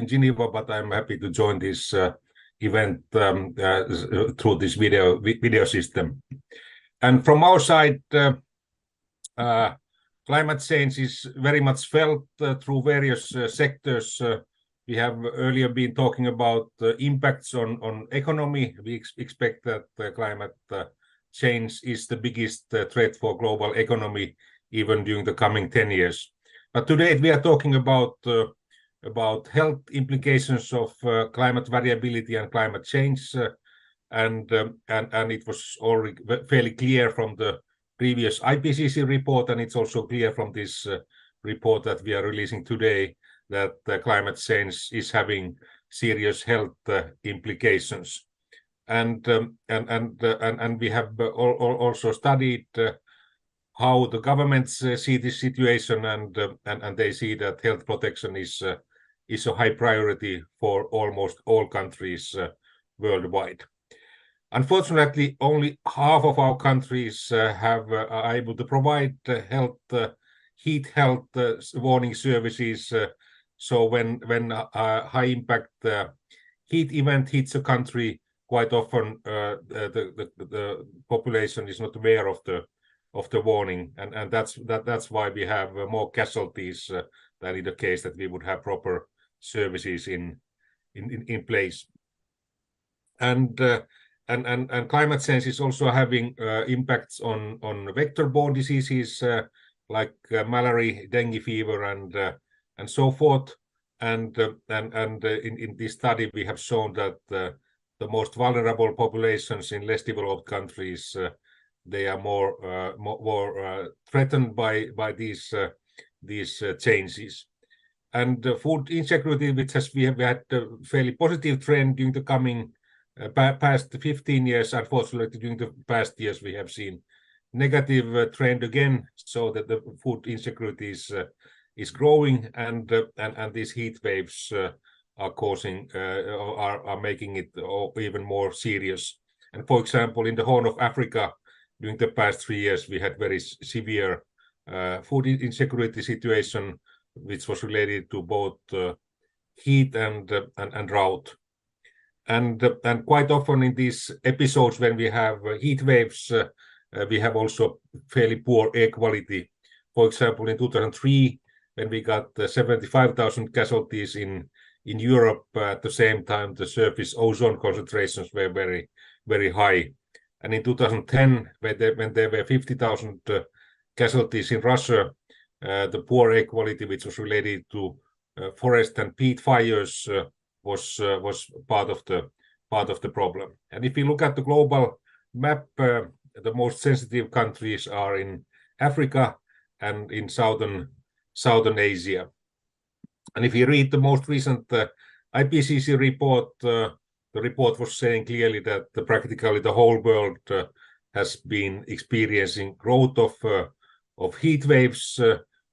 in Geneva, but I'm happy to join this event through this video system. And from our side, climate change is very much felt through various sectors. We have earlier been talking about impacts on economy. We expect that climate change is the biggest threat for global economy, even during the coming 10 years. But today we are talking about health implications of climate variability and climate change, and it was already fairly clear from the previous IPCC report, and it's also clear from this report that we are releasing today that climate change is having serious health implications, and we have also studied how the governments see this situation, and they see that health protection is a high priority for almost all countries worldwide. Unfortunately, only half of our countries are able to provide heat health warning services. So when high impact heat event hits a country, quite often the population is not aware of the warning, and that's why we have more casualties than in the case that we would have proper services in place. And climate change is also having impacts on vector-borne diseases like malaria, dengue fever, and so forth. And in this study, we have shown that the most vulnerable populations in less developed countries, they are more threatened by these changes. And food insecurity, which we have had a fairly positive trend during the coming past 15 years. Unfortunately, during the past years, we have seen negative trend again, so that the food insecurity is growing, and these heat waves are making it even more serious. And for example, in the Horn of Africa, during the past 3 years, we had very severe food insecurity situation, which was related to both heat and drought. And quite often in these episodes, when we have heat waves, we have also fairly poor air quality. For example, in 2003, when we got 75,000 casualties in Europe, at the same time, the surface ozone concentrations were very, very high. And in 2010, when there were 50,000 casualties in Russia, the poor air quality, which was related to forest and peat fires, was part of the problem. And if you look at the global map, the most sensitive countries are in Africa and in southern Asia. And if you read the most recent IPCC report, the report was saying clearly that practically the whole world has been experiencing growth of heat waves.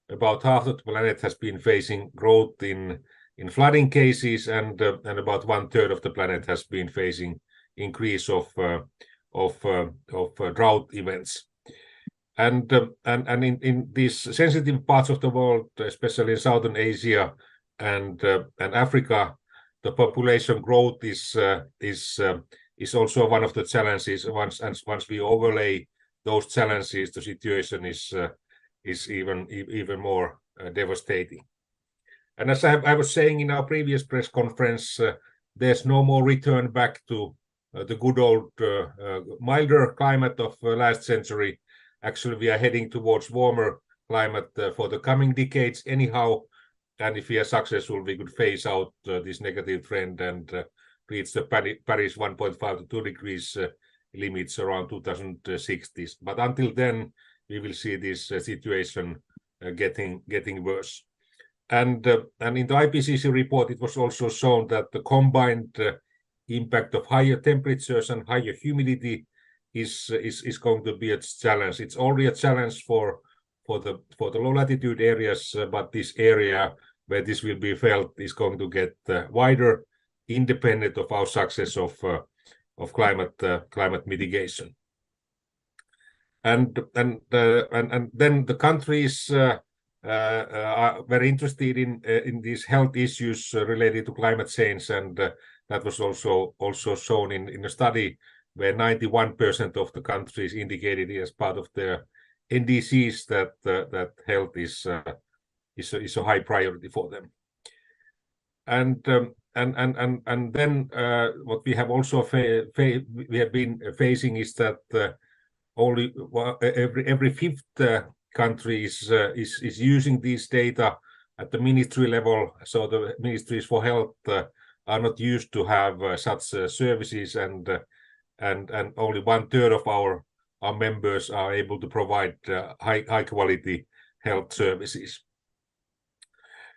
About half of the planet has been facing growth in flooding cases, and about 1/3 of the planet has been facing increase of drought events. And in these sensitive parts of the world, especially in Southern Asia and Africa, the population growth is also one of the challenges. Once we overlay those challenges, the situation is even more devastating. And as I was saying in our previous press conference, there's no more return back to the good old milder climate of last century. Actually, we are heading towards warmer climate for the coming decades anyhow. And if we are successful, we could phase out this negative trend and reach the Paris 1.5 to 2 degrees limits around 2060s. But until then, we will see this situation getting worse. And in the IPCC report, it was also shown that the combined impact of higher temperatures and higher humidity is going to be a challenge. It's already a challenge for the low latitude areas, but this area where this will be felt is going to get wider, independent of our success of climate mitigation. And then the countries are very interested in these health issues related to climate change, and that was also shown in a study where 91% of the countries indicated as part of their NDCs that health is a high priority for them. And then what we have also we have been facing is that only every fifth country is using these data at the ministry level. So the ministries for health are not used to have such services, and only 1/3 of our members are able to provide high quality health services.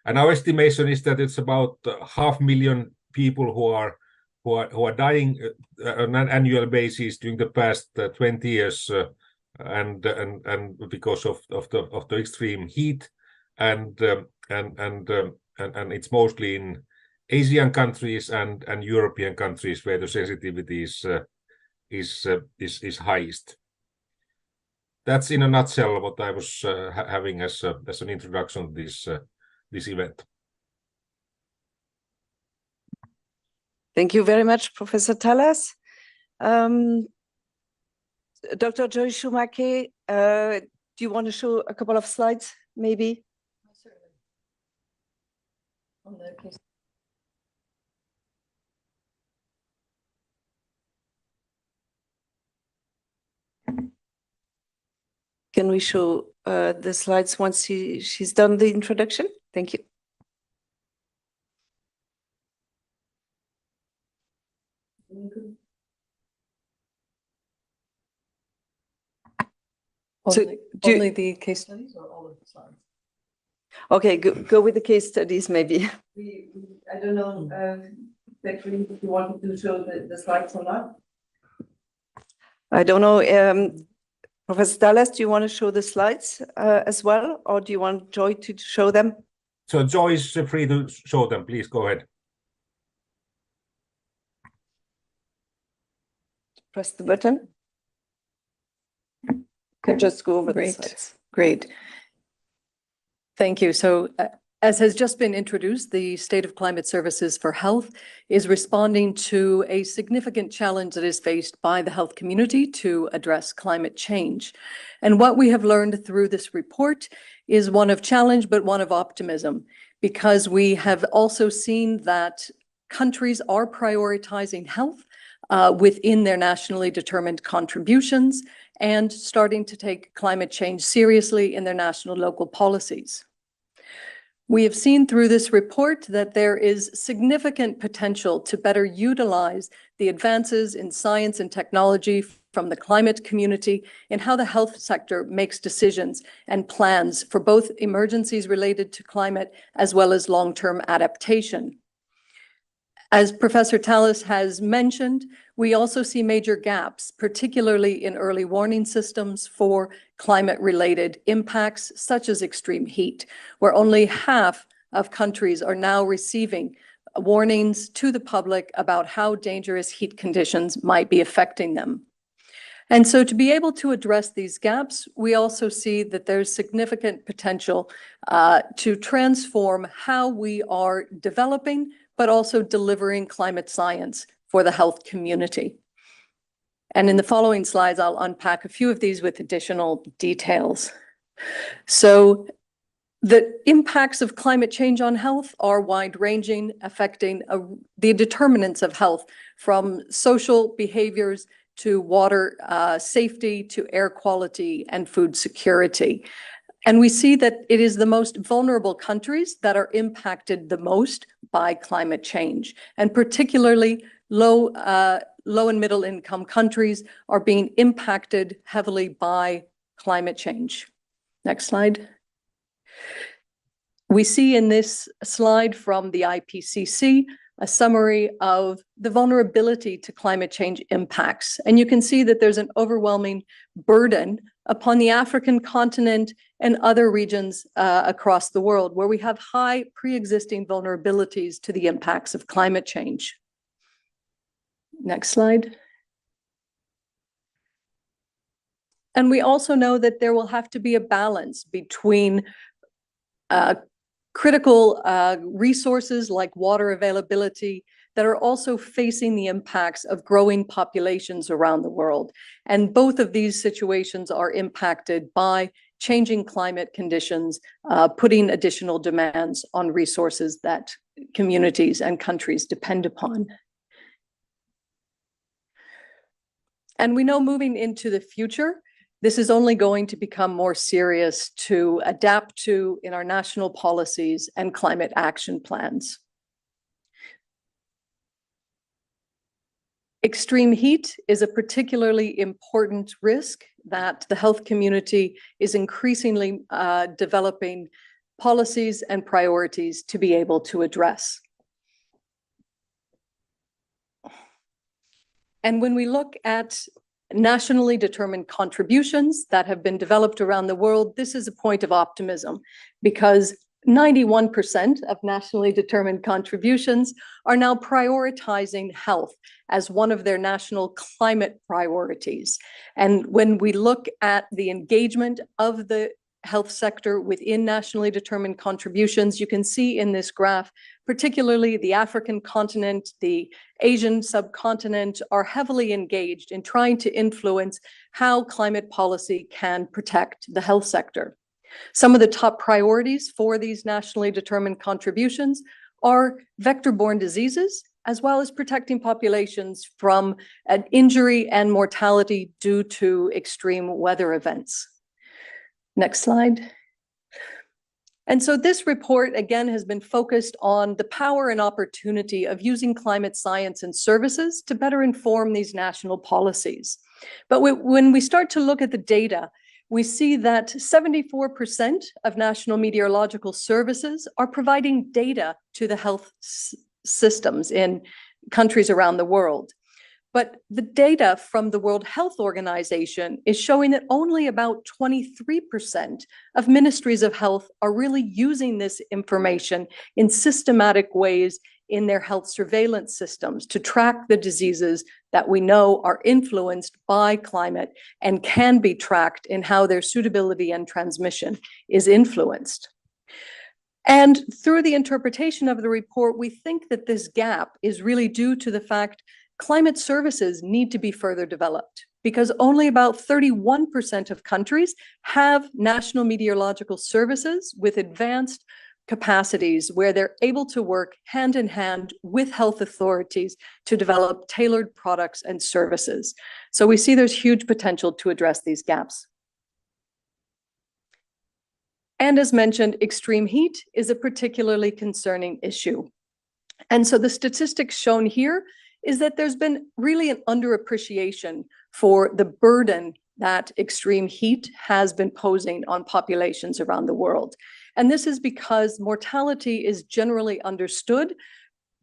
And our estimation is that it's about 500,000 people who are dying on an annual basis during the past 20 years, and because of the extreme heat, and it's mostly in Asian countries and European countries where the sensitivity is highest. That's in a nutshell what I was having as an introduction to this event. Thank you very much, Professor Talas. Dr. Joy Shumake, do you want to show a couple of slides, maybe? Certainly. On the case. Can we show the slides once she's done the introduction? Thank you. Only the case studies or all of the slides? Okay, go with the case studies, maybe. I don't know, Petri, if you wanted to show the slides or not. I don't know. Professor Talas, do you want to show the slides as well, or do you want Joy to show them? So Joy is free to show them. Please go ahead. Press the button. Can just go over the slides. Great. Thank you. So as has just been introduced, the State of Climate Services for Health is responding to a significant challenge that is faced by the health community to address climate change. And what we have learned through this report is one of challenge, but one of optimism, because we have also seen that countries are prioritizing health within their nationally determined contributions and starting to take climate change seriously in their national local policies. We have seen through this report that there is significant potential to better utilize the advances in science and technology from the climate community in how the health sector makes decisions and plans for both emergencies related to climate as well as long-term adaptation. As Professor Talas has mentioned, we also see major gaps, particularly in early warning systems for climate-related impacts, such as extreme heat, where only half of countries are now receiving warnings to the public about how dangerous heat conditions might be affecting them. And so to be able to address these gaps, we also see that there's significant potential to transform how we are developing but also delivering climate science for the health community. And in the following slides, I'll unpack a few of these with additional details. So the impacts of climate change on health are wide-ranging, affecting the determinants of health, from social behaviors to water safety to air quality and food security. And we see that it is the most vulnerable countries that are impacted the most by climate change, and particularly low and middle income countries are being impacted heavily by climate change. Next slide. We see in this slide from the IPCC a summary of the vulnerability to climate change impacts. And you can see that there's an overwhelming burden upon the African continent and other regions across the world, where we have high pre-existing vulnerabilities to the impacts of climate change. Next slide. And we also know that there will have to be a balance between critical resources like water availability that are also facing the impacts of growing populations around the world. And both of these situations are impacted by changing climate conditions, putting additional demands on resources that communities and countries depend upon. And we know moving into the future, this is only going to become more serious to adapt to in our national policies and climate action plans. Extreme heat is a particularly important risk that the health community is increasingly developing policies and priorities to be able to address. And when we look at nationally determined contributions that have been developed around the world, this is a point of optimism because 91% of nationally determined contributions are now prioritizing health as one of their national climate priorities. And when we look at the engagement of the health sector within nationally determined contributions, you can see in this graph, particularly the African continent, the Asian subcontinent are heavily engaged in trying to influence how climate policy can protect the health sector. Some of the top priorities for these nationally determined contributions are vector-borne diseases, as well as protecting populations from an injury and mortality due to extreme weather events. Next slide. And so this report, again, has been focused on the power and opportunity of using climate science and services to better inform these national policies. But when we start to look at the data, we see that 74% of national meteorological services are providing data to the health systems in countries around the world. But the data from the World Health Organization is showing that only about 23% of ministries of health are really using this information in systematic ways in their health surveillance systems to track the diseases that we know are influenced by climate and can be tracked in how their suitability and transmission is influenced. And through the interpretation of the report, we think that this gap is really due to the fact climate services need to be further developed because only about 31% of countries have national meteorological services with advanced capacities where they're able to work hand in hand with health authorities to develop tailored products and services. So we see there's huge potential to address these gaps. And as mentioned, extreme heat is a particularly concerning issue. And so the statistics shown here is that there's been really an underappreciation for the burden that extreme heat has been posing on populations around the world. And this is because mortality is generally understood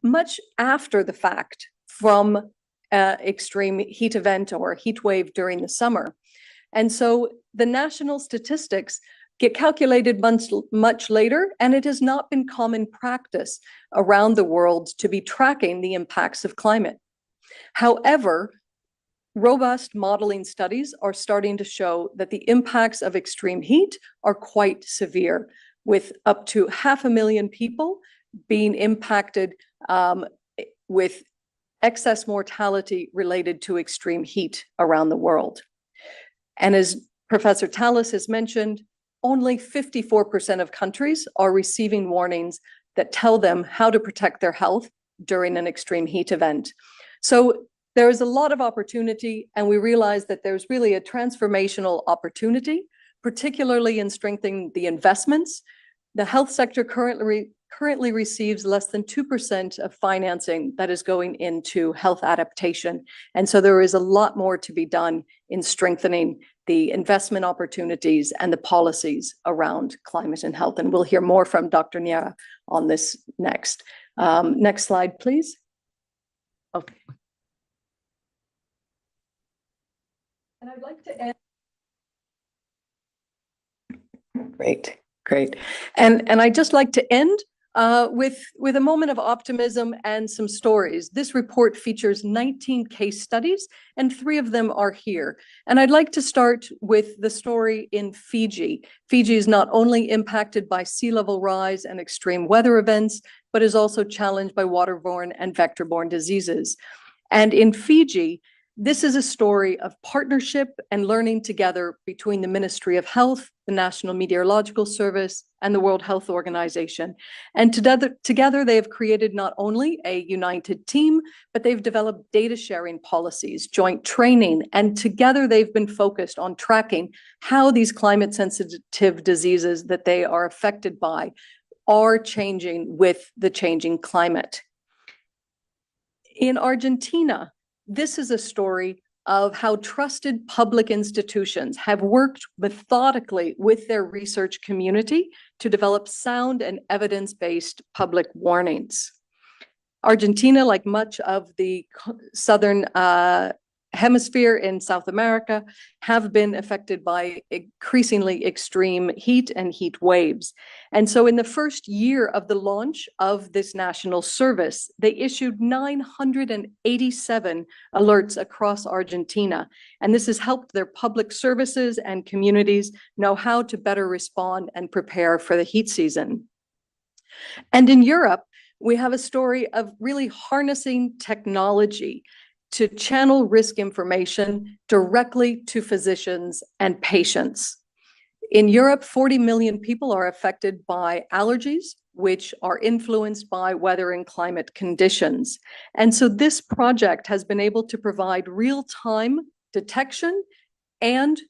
much after the fact from extreme heat event or heat wave during the summer. And so the national statistics get calculated much later, and it has not been common practice around the world to be tracking the impacts of climate. However, robust modeling studies are starting to show that the impacts of extreme heat are quite severe, with up to 500,000 people being impacted with excess mortality related to extreme heat around the world. And as Professor Tallis has mentioned, only 54% of countries are receiving warnings that tell them how to protect their health during an extreme heat event. So there is a lot of opportunity, and we realize that there's really a transformational opportunity, particularly in strengthening the investments. The health sector currently receives less than 2% of financing that is going into health adaptation. And so there is a lot more to be done in strengthening the investment opportunities and the policies around climate and health. And we'll hear more from Dr. Niera on this next. Next slide, please. Okay. And I'd like to end. Great. And I'd just like to end with a moment of optimism and some stories. This report features 19 case studies, and 3 of them are here. And I'd like to start with the story in Fiji. Fiji is not only impacted by sea level rise and extreme weather events, but is also challenged by waterborne and vector-borne diseases. And in Fiji, this is a story of partnership and learning together between the Ministry of Health, the National Meteorological Service, and the World Health Organization. And together they have created not only a united team, but they've developed data sharing policies, joint training, and together they've been focused on tracking how these climate sensitive diseases that they are affected by are changing with the changing climate. In Argentina, this is a story of how trusted public institutions have worked methodically with their research community to develop sound and evidence-based public warnings. Argentina, like much of the southern hemisphere in South America, have been affected by increasingly extreme heat and heat waves. And so in the first year of the launch of this national service, they issued 987 alerts across Argentina. And this has helped their public services and communities know how to better respond and prepare for the heat season. And in Europe, we have a story of really harnessing technology to channel risk information directly to physicians and patients. In Europe, 40 million people are affected by allergies, which are influenced by weather and climate conditions. And so this project has been able to provide real-time detection and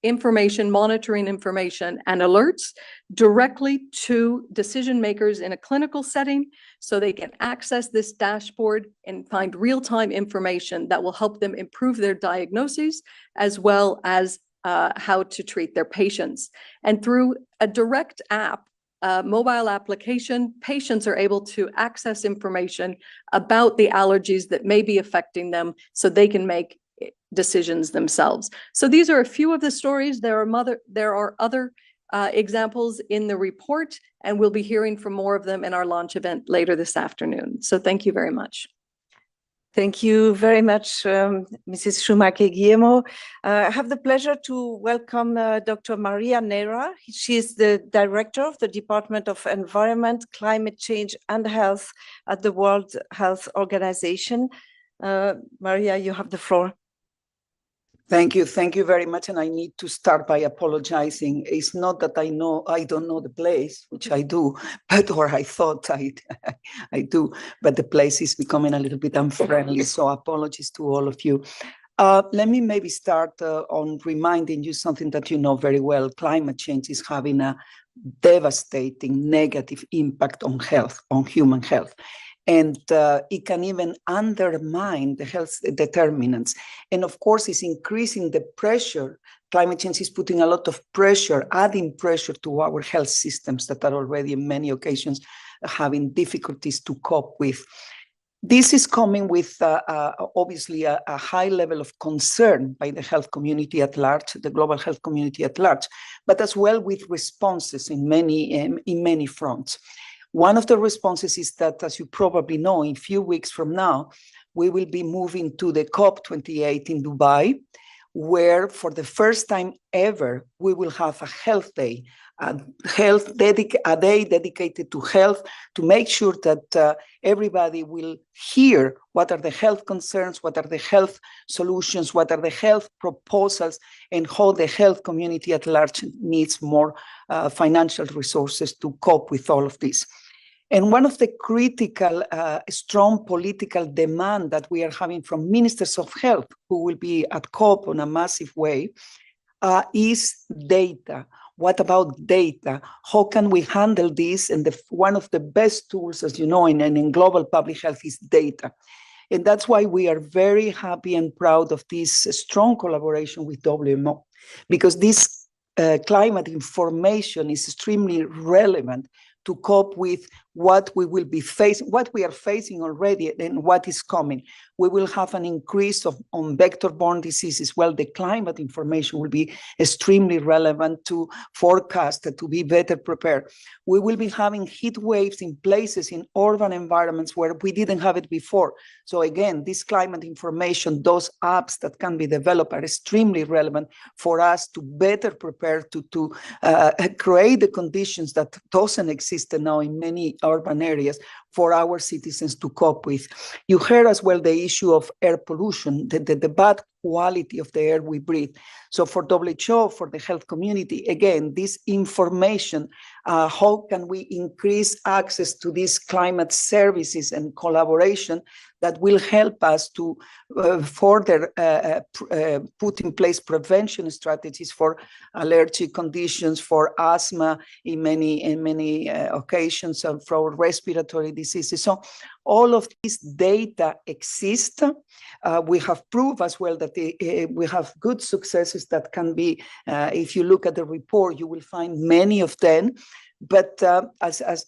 monitoring information and alerts directly to decision makers in a clinical setting, so they can access this dashboard and find real-time information that will help them improve their diagnoses as well as how to treat their patients. And through a direct app, mobile application, patients are able to access information about the allergies that may be affecting them so they can make decisions themselves. So these are a few of the stories. There are other examples in the report, and we'll be hearing from more of them in our launch event later this afternoon. So thank you very much. Thank you very much, Mrs. Schumacher-Guillermo. I have the pleasure to welcome Dr. Maria Neira. She is the Director of the Department of Environment, Climate Change and Health at the World Health Organization. Maria, you have the floor. Thank you very much. And I need to start by apologizing. It's not that I don't know the place, which I do, or I thought I do, but the place is becoming a little bit unfriendly. So apologies to all of you. Let me maybe start on reminding you something that you know very well. Climate change is having a devastating negative impact on health, on human health. And it can even undermine the health determinants. And of course, it's increasing the pressure. Climate change is putting a lot of pressure, adding pressure to our health systems that are already in many occasions having difficulties to cope with. This is coming with obviously a high level of concern by the health community at large, the global health community at large, but as well with responses in many fronts. One of the responses is that, as you probably know, in a few weeks from now, we will be moving to the COP28 in Dubai, where for the first time ever, we will have a health day, a day dedicated to health, to make sure that everybody will hear what are the health concerns, what are the health solutions, what are the health proposals, and how the health community at large needs more financial resources to cope with all of this. And one of the critical, strong political demand that we are having from ministers of health, who will be at COP in a massive way, is data. What about data? How can we handle this? And one of the best tools, as you know, in global public health is data. And that's why we are very happy and proud of this strong collaboration with WMO, because this climate information is extremely relevant to cope with what we will be facing, what we are facing already, and what is coming. We will have an increase on vector-borne diseases. Well, the climate information will be extremely relevant to forecast, to be better prepared. We will be having heat waves in places in urban environments where we didn't have it before. So again, this climate information, those apps that can be developed are extremely relevant for us to better prepare to create the conditions that doesn't exist now in many urban areas for our citizens to cope with. You heard as well the issue of air pollution, the bad quality of the air we breathe. So for WHO, for the health community, again, this information, how can we increase access to these climate services and collaboration that will help us to further put in place prevention strategies for allergic conditions, for asthma in many occasions, and for respiratory diseases. So all of this data exists. We have proved as well that we have good successes that can be, if you look at the report, you will find many of them. But as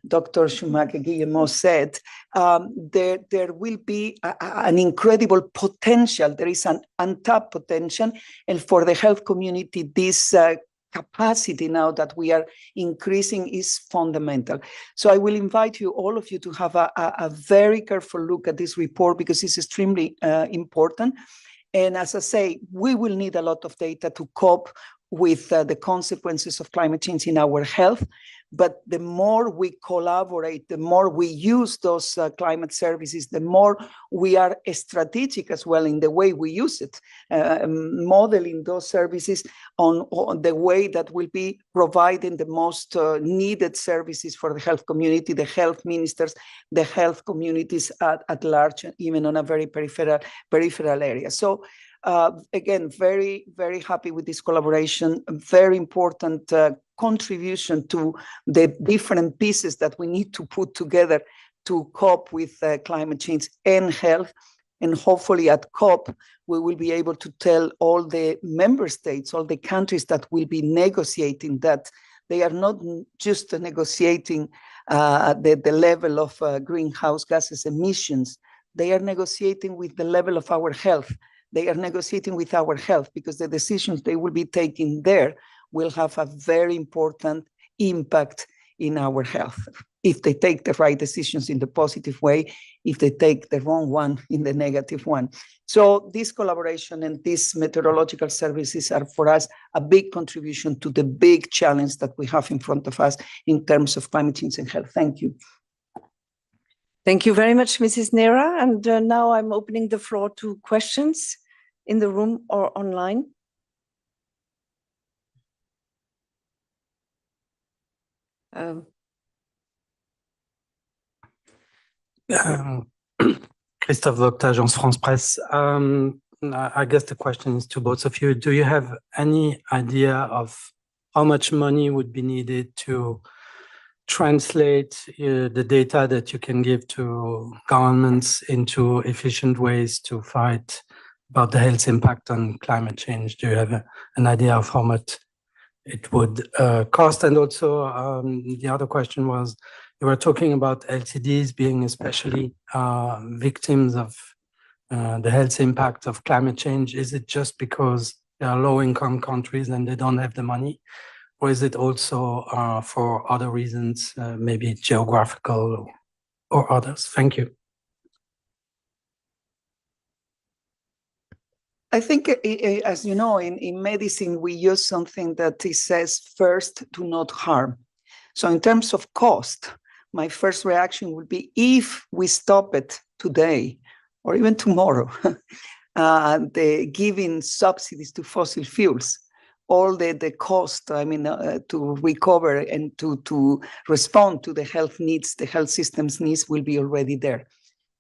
Dr. Schumacher-Guillemot said, there will be an incredible potential. There is an untapped potential. And for the health community, this capacity now that we are increasing is fundamental. So I will invite you, all of you, to have a very careful look at this report because it's extremely important. And as I say, we will need a lot of data to cope with the consequences of climate change in our health. But the more we collaborate, the more we use those climate services, the more we are strategic as well in the way we use it, modeling those services on the way that will be providing the most needed services for the health community, the health ministers, the health communities at large, even on a very peripheral area. So again, very, very happy with this collaboration, very important contribution to the different pieces that we need to put together to cope with climate change and health. And hopefully at COP, we will be able to tell all the member states, all the countries that will be negotiating that they are not just negotiating the level of greenhouse gases emissions, they are negotiating with the level of our health. They are negotiating with our health because the decisions they will be taking there will have a very important impact in our health. If they take the right decisions in the positive way, if they take the wrong one in the negative one. So this collaboration and these meteorological services are for us a big contribution to the big challenge that we have in front of us in terms of climate change and health. Thank you. Thank you very much, Mrs. Nera. And now I'm opening the floor to questions in the room or online. Christophe Vogt, Agence France Presse. I guess the question is to both of you. Do you have any idea of how much money would be needed to translate the data that you can give to governments into efficient ways to fight about the health impact on climate change? Do you have an idea of how much it would cost? And also the other question was, you were talking about LCDs being especially victims of the health impact of climate change. Is it just because they are low-income countries and they don't have the money? Or is it also for other reasons, maybe geographical or others? Thank you. I think, as you know, in medicine, we use something that it says first, do not harm. So in terms of cost, my first reaction would be if we stop it today or even tomorrow, the giving subsidies to fossil fuels, all the cost, I mean, to recover and to respond to the health needs, the health system's needs will be already there.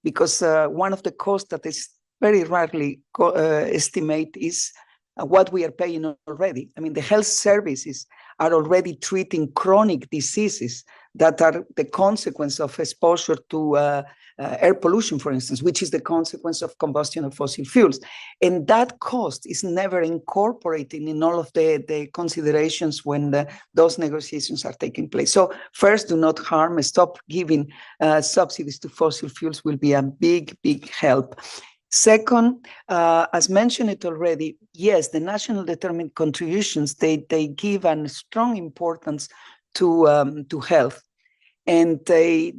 Because one of the costs that is very rarely estimate is what we are paying already. I mean, the health services are already treating chronic diseases that are the consequence of exposure to air pollution, for instance, which is the consequence of combustion of fossil fuels. And that cost is never incorporated in all of the considerations when those negotiations are taking place. So first, do not harm, stop giving subsidies to fossil fuels will be a big, big help. Second, as mentioned it already, yes, the national determined contributions, they give a strong importance to health, and they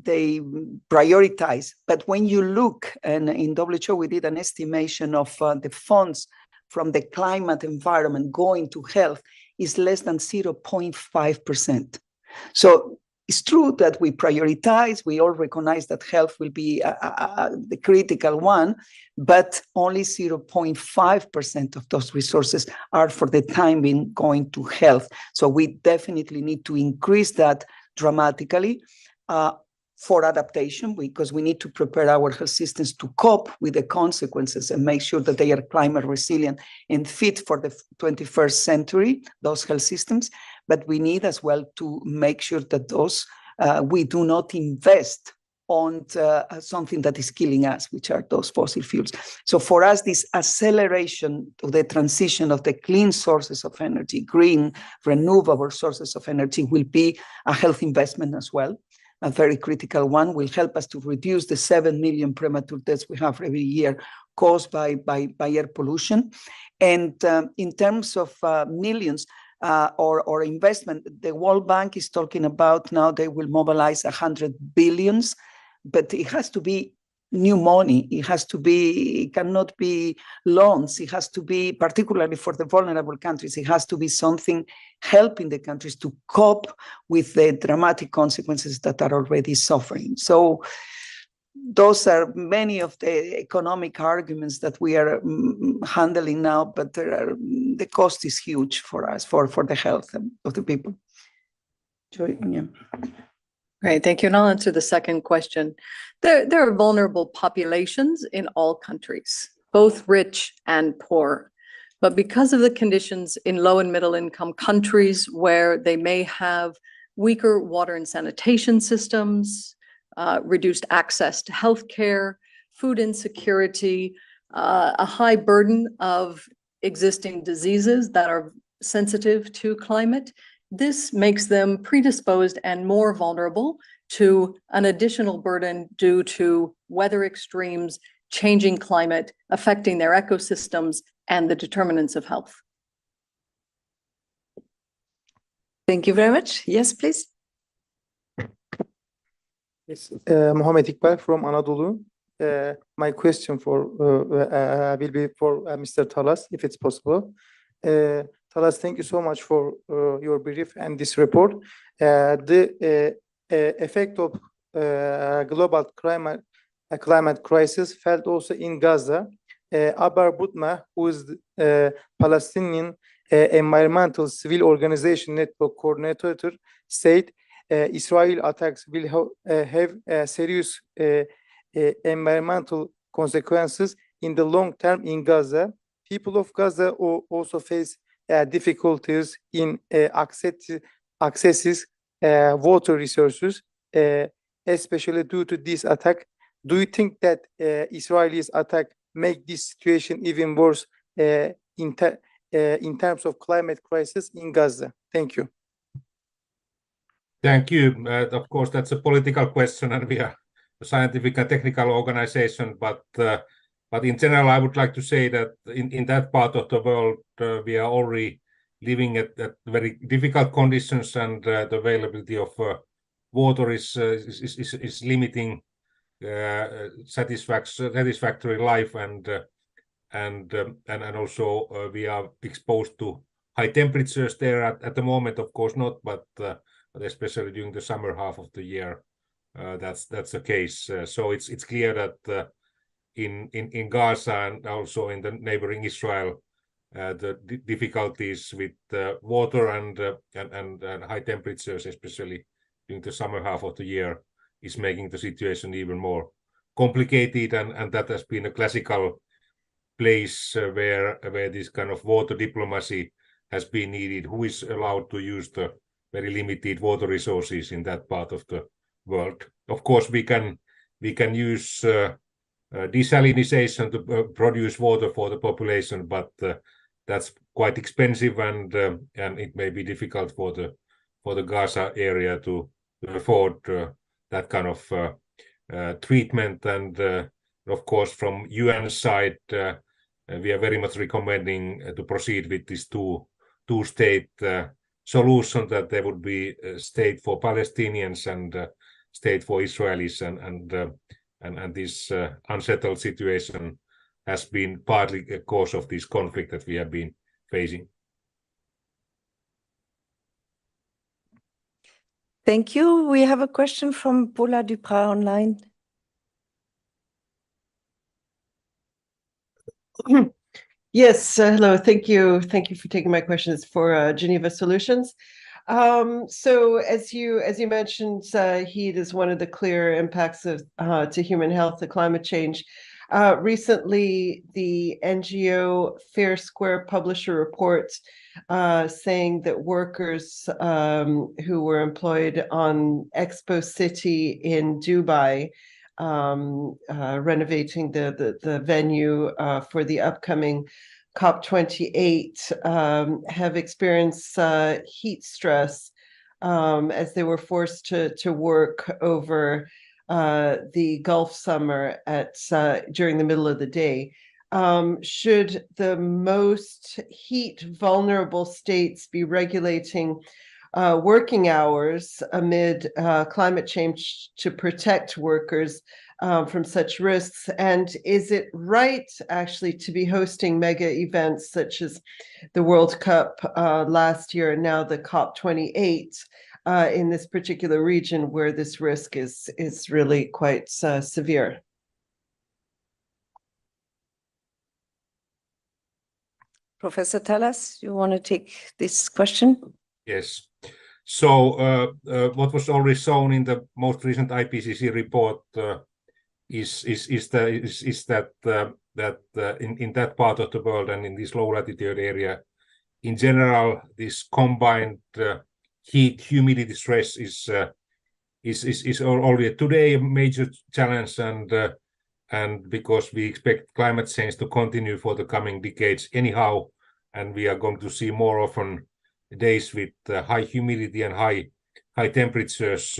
prioritize. But when you look, and in WHO we did an estimation of the funds from the climate environment going to health is less than 0.5%. So it's true that we prioritize, we all recognize that health will be the critical one, but only 0.5% of those resources are for the time being going to health. So we definitely need to increase that dramatically for adaptation, because we need to prepare our health systems to cope with the consequences and make sure that they are climate resilient and fit for the 21st century, those health systems. But we need as well to make sure that those we do not invest on something that is killing us, which are those fossil fuels. So for us, this acceleration to the transition of the clean sources of energy, green, renewable sources of energy, will be a health investment as well. A very critical one, will help us to reduce the 7 million premature deaths we have every year caused by air pollution. And in terms of millions or investment, the World Bank is talking about now they will mobilize 100 billions, but it has to be new money. It cannot be loans. It has to be, particularly for the vulnerable countries, it has to be something helping the countries to cope with the dramatic consequences that are already suffering. So those are many of the economic arguments that we are handling now, but the cost is huge for us, for the health of the people. Joy, yeah. Great, thank you. And I'll answer the second question. There are vulnerable populations in all countries, both rich and poor. But because of the conditions in low and middle income countries where they may have weaker water and sanitation systems, reduced access to healthcare, food insecurity, a high burden of existing diseases that are sensitive to climate, this makes them predisposed and more vulnerable to an additional burden due to weather extremes, changing climate, affecting their ecosystems and the determinants of health. Thank you very much. Yes, please. Yes, Mohamed Iqbal from Anadolu. My question will be for Mr. Talas, if it's possible. Talas, thank you so much for your brief and this report. The effect of global climate crisis felt also in Gaza. Abar Butma, who is the Palestinian environmental civil organization network coordinator, said Israel attacks will have serious environmental consequences in the long term in Gaza. People of Gaza also face difficulties in accesses water resources, especially due to this attack. Do you think that Israel's attack make this situation even worse in terms of climate crisis in Gaza? Thank you. Thank you. Of course, that's a political question, and we are a scientific and technical organization. But in general, I would like to say that in that part of the world, we are already living at very difficult conditions, and the availability of water is limiting satisfactory life, and also we are exposed to high temperatures there at the moment. Of course not, but especially during the summer half of the year, that's the case. So it's clear that in Gaza and also in the neighboring Israel, the difficulties with water and high temperatures, especially during the summer half of the year, is making the situation even more complicated, and that has been a classical place where this kind of water diplomacy has been needed. Who is allowed to use the very limited water resources in that part of the world. Of course, we can use desalination to produce water for the population, but that's quite expensive, and it may be difficult for the Gaza area to afford that kind of treatment. And of course, from UN side, we are very much recommending to proceed with this two-state solution, that there would be a state for Palestinians and state for Israelis, and this unsettled situation has been partly a cause of this conflict that we have been facing. Thank you. We have a question from Paula Duprat online. Yes, hello. Thank you. Thank you for taking my questions for Geneva Solutions. So as you mentioned, heat is one of the clear impacts of to human health, the climate change. Recently, the NGO Fair Square published a report saying that workers who were employed on Expo City in Dubai, renovating the venue for the upcoming COP28, have experienced heat stress as they were forced to work over the Gulf summer during the middle of the day. Should the most heat vulnerable states be regulating working hours amid climate change to protect workers from such risks? And is it right actually to be hosting mega events such as the World Cup last year and now the COP28 in this particular region where this risk is really quite severe? Professor Tallers, you want to take this question? Yes. So what was already shown in the most recent IPCC report is that in that part of the world and in this low latitude area, in general, this combined heat humidity stress is already today a major challenge, and because we expect climate change to continue for the coming decades anyhow, and we are going to see more often days with high humidity and high temperatures,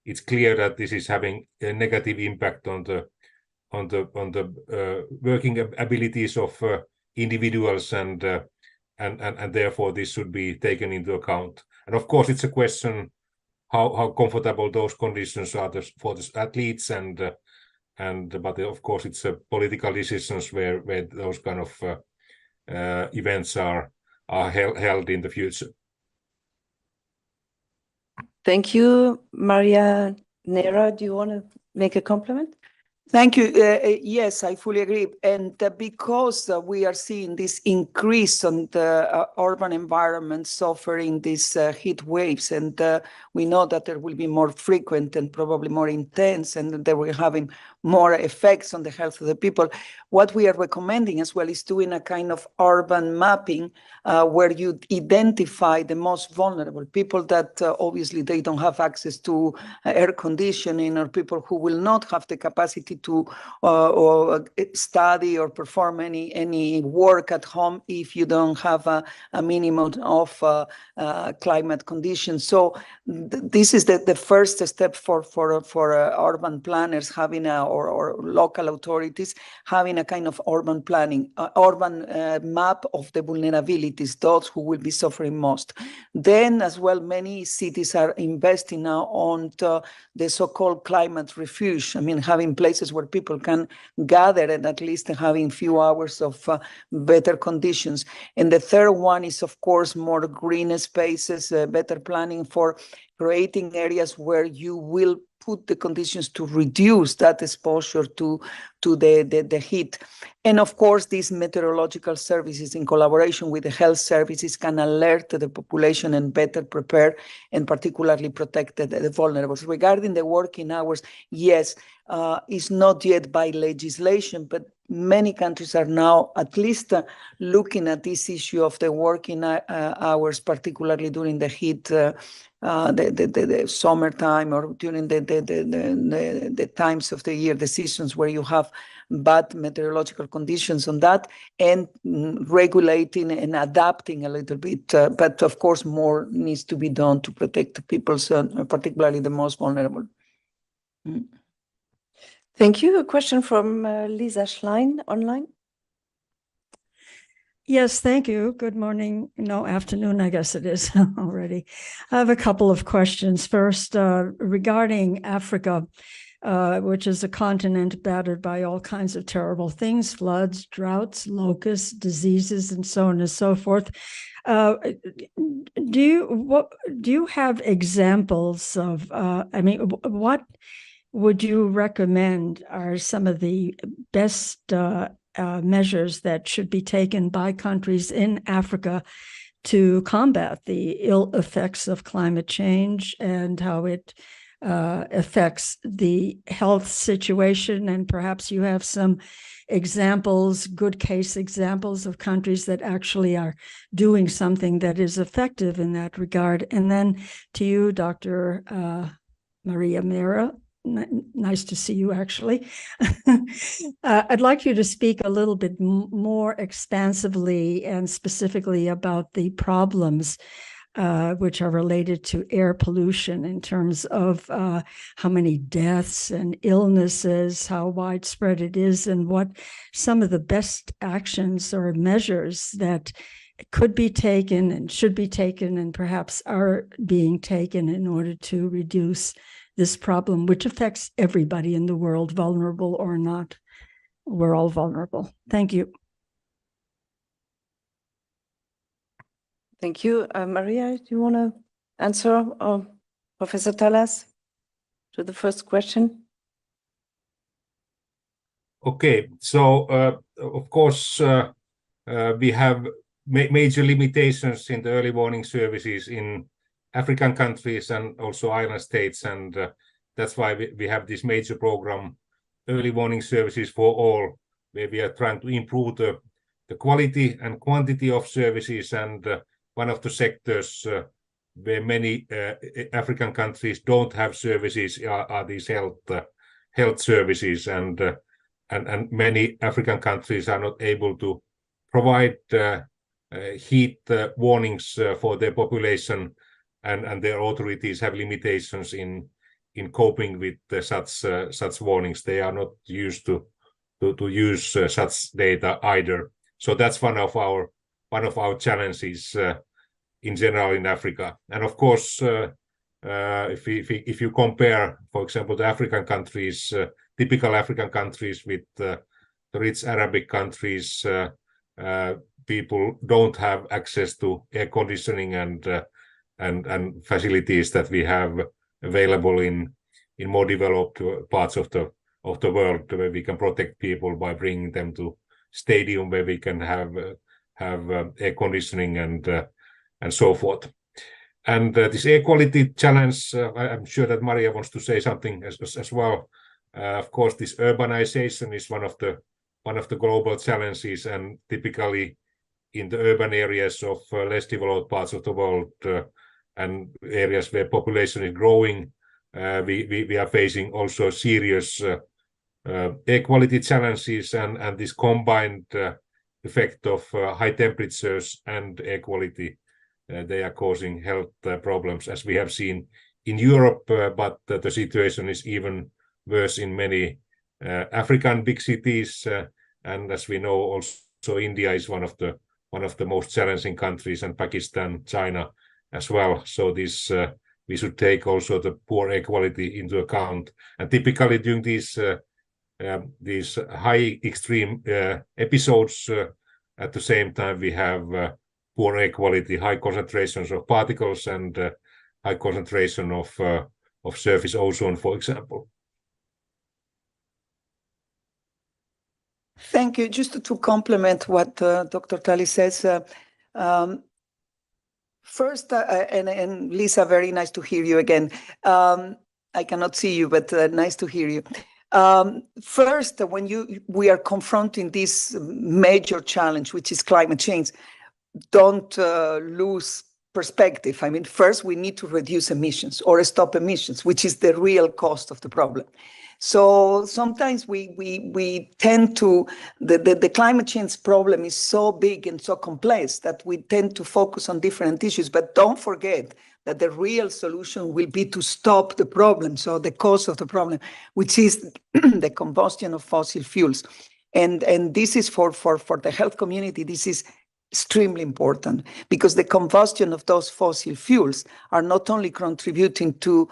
it's clear that this is having a negative impact on the working abilities of individuals, and therefore this should be taken into account. And of course, it's a question how comfortable those conditions are for the athletes, but of course it's a political decisions where those kind of events are held in the future. Thank you. Maria Neira, do you want to make a compliment? Thank you. Yes, I fully agree. And because we are seeing this increase on the urban environment suffering these heat waves, and we know that there will be more frequent and probably more intense, and they will having more effects on the health of the people. What we are recommending as well is doing a kind of urban mapping where you identify the most vulnerable people that obviously they don't have access to air conditioning, or people who will not have the capacity to or study or perform any work at home if you don't have a minimum of climate conditions. So this is the first step for urban planners having or local authorities having a kind of urban planning, urban map of the vulnerabilities, those who will be suffering most. Then as well, many cities are investing now on the so-called climate refuge. I mean, having places where people can gather and at least having few hours of better conditions. And the third one is, of course, more green spaces, better planning for creating areas where you will put the conditions to reduce that exposure to the heat. And of course, these meteorological services in collaboration with the health services can alert the population and better prepare and particularly protect the vulnerables. Regarding the working hours, yes, it's not yet by legislation, but many countries are now at least looking at this issue of the working hours, particularly during the the summertime or during the times of the year, the seasons where you have bad meteorological conditions on that, and regulating and adapting a little bit. But of course, more needs to be done to protect the people, particularly the most vulnerable. Thank you. A question from Lisa Schlein online. Yes, thank you. Good morning. No, afternoon, I guess it is already. I have a couple of questions. First, regarding Africa, which is a continent battered by all kinds of terrible things, floods, droughts, locusts, diseases, and so on and so forth. Do you have examples of, what would you recommend are some of the best measures that should be taken by countries in Africa to combat the ill effects of climate change and how it affects the health situation? And perhaps you have some examples, good case examples of countries that actually are doing something that is effective in that regard. And then to you, Dr. Maria Neira. Nice to see you, actually. I'd like you to speak a little bit more expansively and specifically about the problems which are related to air pollution in terms of how many deaths and illnesses, how widespread it is, and what some of the best actions or measures that could be taken and should be taken and perhaps are being taken in order to reduce this problem, which affects everybody in the world, vulnerable or not. We're all vulnerable. Thank you. Thank you. Maria, do you want to answer, Professor Tallás, to the first question? Okay, so of course we have major limitations in the early warning services in African countries and also island states, and that's why we have this major program, Early Warning Services for All, where we are trying to improve the quality and quantity of services. And one of the sectors where many African countries don't have services are these health services, and many African countries are not able to provide heat warnings for their population. And their authorities have limitations in coping with such warnings. They are not used to use such data either. So that's one of our challenges in general in Africa. And of course, if you compare, for example, the African countries, typical African countries with the rich Arabic countries, people don't have access to air conditioning and facilities that we have available in more developed parts of the world, where we can protect people by bringing them to stadium where we can have air conditioning and so forth. And this air quality challenge, I'm sure that Maria wants to say something as well. Of course, this urbanization is one of the global challenges, and typically in the urban areas of less developed parts of the world and areas where population is growing, we are facing also serious air quality challenges, and this combined effect of high temperatures and air quality, they are causing health problems, as we have seen in Europe, but the situation is even worse in many African big cities, and as we know, also India is one of the most challenging countries, and Pakistan, China as well. So this we should take also the poor air quality into account. And typically during these high extreme episodes, at the same time we have poor air quality, high concentrations of particles, and high concentration of surface ozone, for example. Thank you. Just to complement what Dr. Tallás says, first, and Lisa, very nice to hear you again. I cannot see you, but nice to hear you. First, when we are confronting this major challenge, which is climate change, don't lose perspective. I mean, first we need to reduce emissions or stop emissions, which is the real cost of the problem. So sometimes we tend to, the climate change problem is so big and so complex that we tend to focus on different issues, but don't forget that the real solution will be to stop the problem, so the cause of the problem, which is the combustion of fossil fuels. And this is for the health community, this is extremely important, because the combustion of those fossil fuels are not only contributing to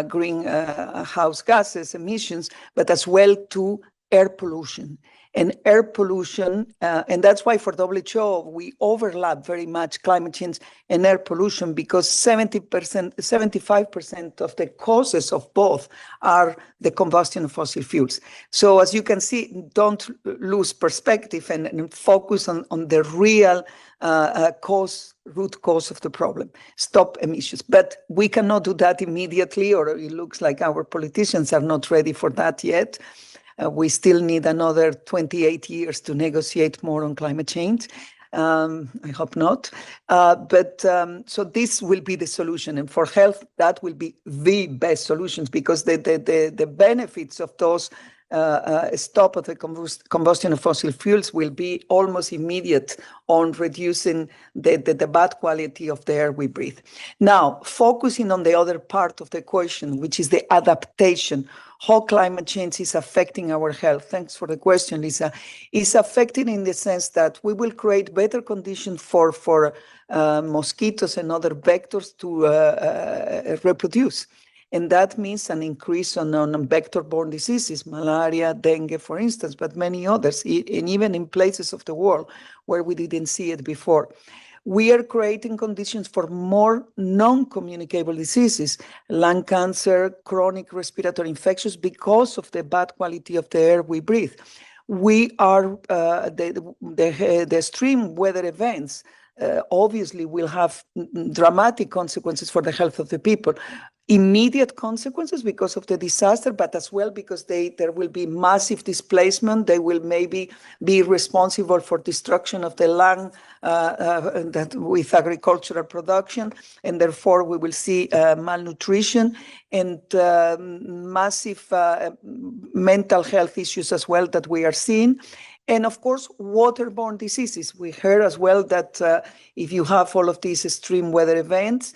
greenhouse gases emissions, but as well to air pollution. And air pollution, and that's why for WHO, we overlap very much climate change and air pollution, because 75% of the causes of both are the combustion of fossil fuels. So as you can see, don't lose perspective and focus on the real root cause of the problem. Stop emissions. But we cannot do that immediately, or it looks like our politicians are not ready for that yet. We still need another 28 years to negotiate more on climate change. I hope not. So this will be the solution. And for health, that will be the best solutions, because the benefits of those stop of the combustion of fossil fuels will be almost immediate on reducing the bad quality of the air we breathe. Now, focusing on the other part of the question, which is the adaptation, how climate change is affecting our health. Thanks for the question, Lisa. It's affecting in the sense that we will create better conditions for mosquitoes and other vectors to reproduce. And that means an increase on vector-borne diseases, malaria, dengue, for instance, but many others, and even in places of the world where we didn't see it before. We are creating conditions for more non-communicable diseases, lung cancer, chronic respiratory infections, because of the bad quality of the air we breathe. We are, the extreme weather events obviously will have dramatic consequences for the health of the people. Immediate consequences because of the disaster, but as well because there will be massive displacement. They will maybe be responsible for destruction of the land with agricultural production, and therefore we will see malnutrition and massive mental health issues as well that we are seeing. And of course, waterborne diseases. We heard as well that if you have all of these extreme weather events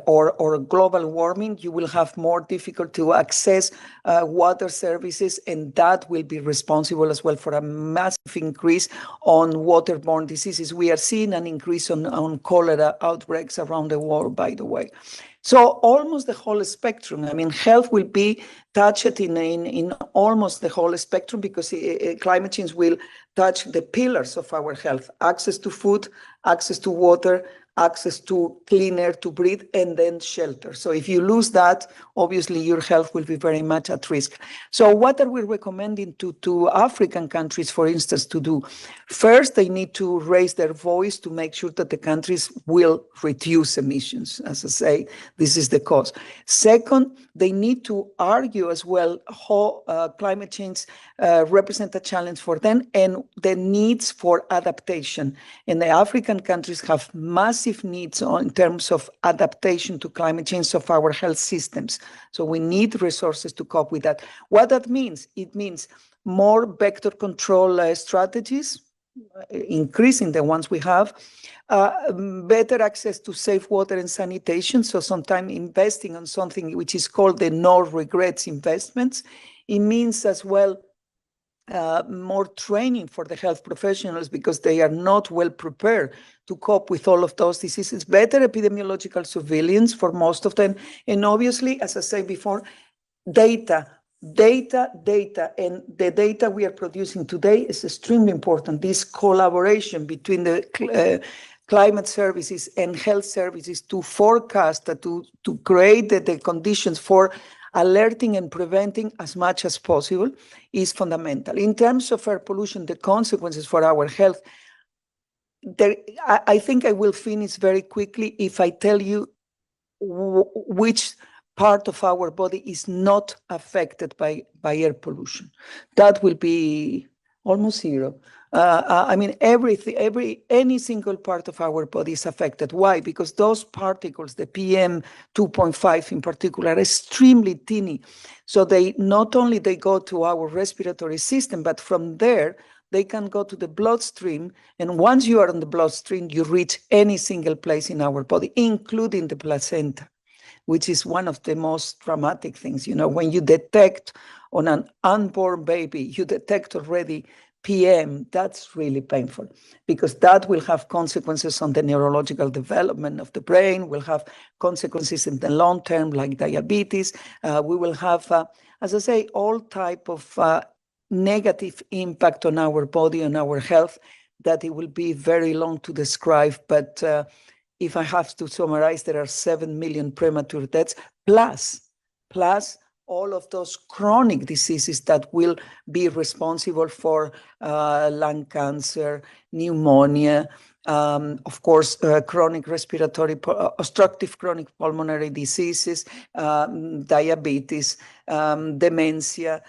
or global warming, you will have more difficult to access water services, and that will be responsible as well for a massive increase on waterborne diseases. We are seeing an increase on cholera outbreaks around the world, by the way. So almost the whole spectrum. I mean, health will be touched in almost the whole spectrum, because climate change will touch the pillars of our health: access to food, access to water, access to clean air to breathe, and then shelter. So if you lose that, obviously your health will be very much at risk. So what are we recommending to African countries, for instance, to do? First, they need to raise their voice to make sure that the countries will reduce emissions. As I say, this is the cause. Second, they need to argue as well how climate change represents a challenge for them and the needs for adaptation. And the African countries have massive needs in terms of adaptation to climate change of our health systems. So we need resources to cope with that. What that means? It means more vector control strategies, increasing the ones we have, better access to safe water and sanitation. So sometimes investing on something which is called the no regrets investments. It means as well more training for the health professionals, because they are not well prepared to cope with all of those diseases. Better epidemiological surveillance for most of them. And obviously, as I said before, data. And the data we are producing today is extremely important. This collaboration between the climate services and health services to forecast, to create the conditions for alerting and preventing as much as possible is fundamental. In terms of air pollution, the consequences for our health, I think I will finish very quickly if I tell you which part of our body is not affected by air pollution. That will be almost zero. I mean, any single part of our body is affected. Why? Because those particles, the PM 2.5 in particular, are extremely teeny. So they not only they go to our respiratory system, but from there, they can go to the bloodstream. And once you are in the bloodstream, you reach any single place in our body, including the placenta, which is one of the most dramatic things. You know, when you detect on an unborn baby, you detect already PM, that's really painful, because that will have consequences on the neurological development of the brain, will have consequences in the long term, like diabetes. We will have, as I say, all type of negative impact on our body, on our health, that it will be very long to describe. But if I have to summarize, there are 7 million premature deaths, plus all of those chronic diseases that will be responsible for lung cancer, pneumonia, of course, chronic respiratory, obstructive chronic pulmonary diseases, diabetes, dementia,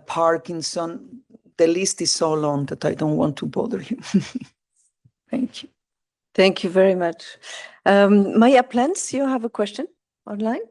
Parkinson. The list is so long that I don't want to bother you. Thank you. Thank you very much. Maya Plants, you have a question online?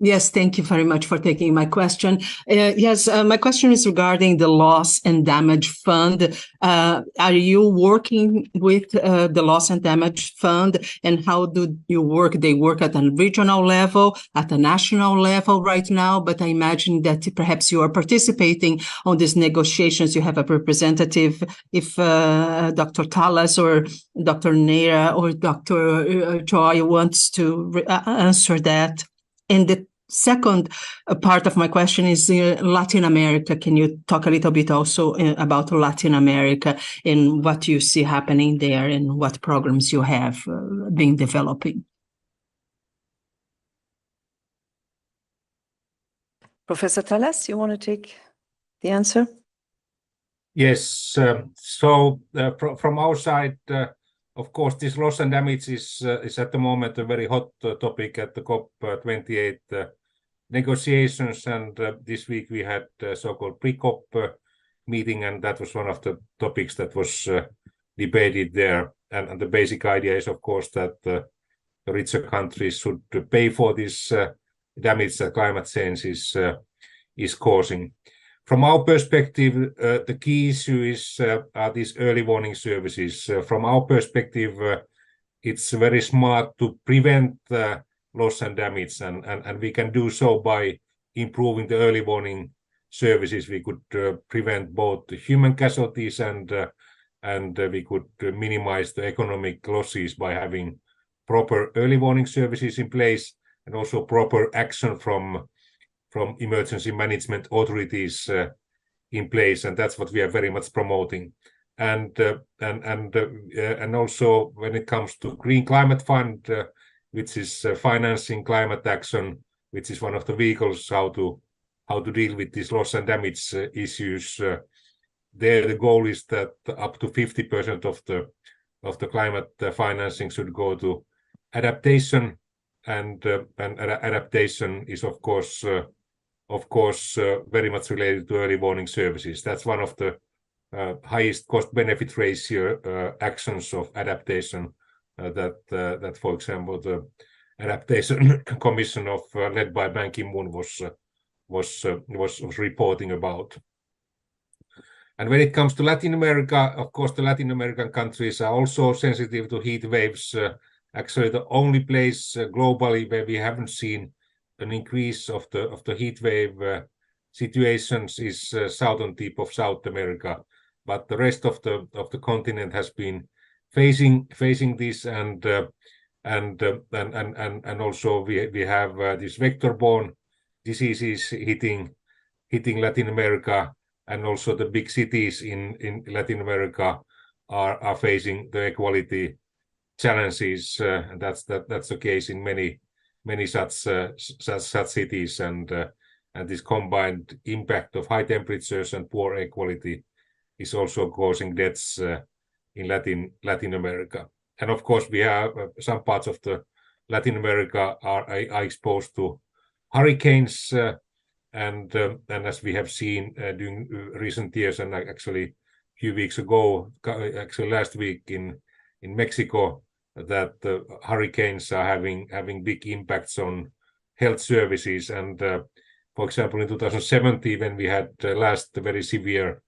Yes, thank you very much for taking my question. Yes, my question is regarding the Loss and Damage Fund. Are you working with the Loss and Damage Fund, and how do you work? They work at a regional level, at a national level right now, but I imagine that perhaps you are participating on these negotiations. You have a representative. If Dr. Talas or Dr. Neira or Dr. Joy wants to answer that. And the second part of my question is Latin America. Can you talk a little bit also about Latin America and what you see happening there and what programs you have been developing? Professor Talas, you want to take the answer? Yes. From our side, of course, this loss and damage is at the moment a very hot topic at the COP28 negotiations, and this week we had so-called pre-COP meeting, and that was one of the topics that was debated there. And the basic idea is, of course, that the richer countries should pay for this damage that climate change is causing. From our perspective, the key issue are these early warning services. From our perspective, it's very smart to prevent loss and damage, and we can do so by improving the early warning services. We could prevent both the human casualties and we could minimize the economic losses by having proper early warning services in place, and also proper action from emergency management authorities in place, and that's what we are very much promoting. And also when it comes to Green Climate Fund, which is financing climate action, which is one of the vehicles how to deal with these loss and damage issues. There, the goal is that up to 50% of the climate financing should go to adaptation, and adaptation is of course very much related to early warning services. That's one of the highest cost-benefit ratio actions of adaptation that, for example, the Adaptation Commission led by Ban Ki-moon was reporting about. And when it comes to Latin America, of course, the Latin American countries are also sensitive to heat waves. Actually, the only place globally where we haven't seen an increase of the heat wave situations is southern tip of South America, but the rest of the continent has been facing this, and also we have these vector-borne diseases hitting Latin America, and also the big cities in Latin America are facing the air quality challenges. And that's the case in many such cities, and this combined impact of high temperatures and poor air quality is also causing deaths in Latin America. And of course, we have some parts of the Latin America are exposed to hurricanes, and as we have seen during recent years, and actually a few weeks ago, actually last week in Mexico, that hurricanes are having big impacts on health services. And for example, in 2017, when we had last very severe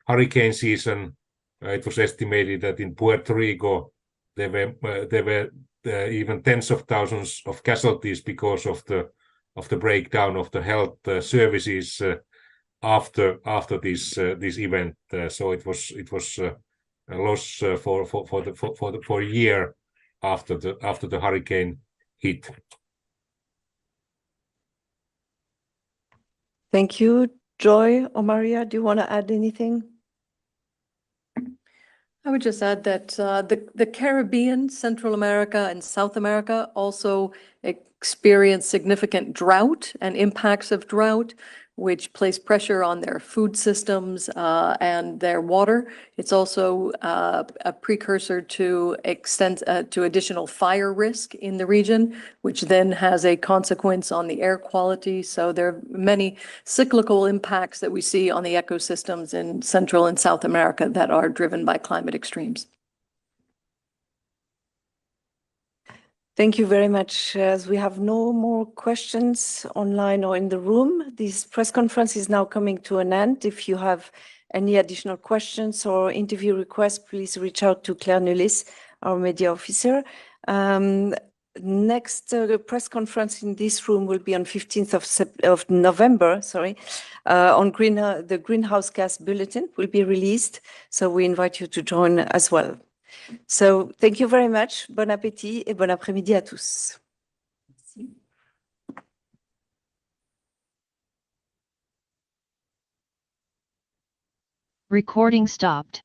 hurricane season, it was estimated that in Puerto Rico there were even tens of thousands of casualties because of the breakdown of the health services after this event. So it was a loss for a year after the hurricane hit. Thank you. Joy or Maria, do you want to add anything? I would just add that the Caribbean, Central America, and South America also experience significant drought and impacts of drought, which place pressure on their food systems and their water. It's also a precursor to additional fire risk in the region, which then has a consequence on the air quality. So there are many cyclical impacts that we see on the ecosystems in Central and South America that are driven by climate extremes. Thank you very much. As we have no more questions online or in the room, this press conference is now coming to an end. If you have any additional questions or interview requests, please reach out to Claire Nulis, our media officer. Next press conference in this room will be on 15th of November, on the Greenhouse Gas Bulletin will be released. So we invite you to join as well. So thank you very much. Bon appétit et bon après-midi à tous. Recording stopped.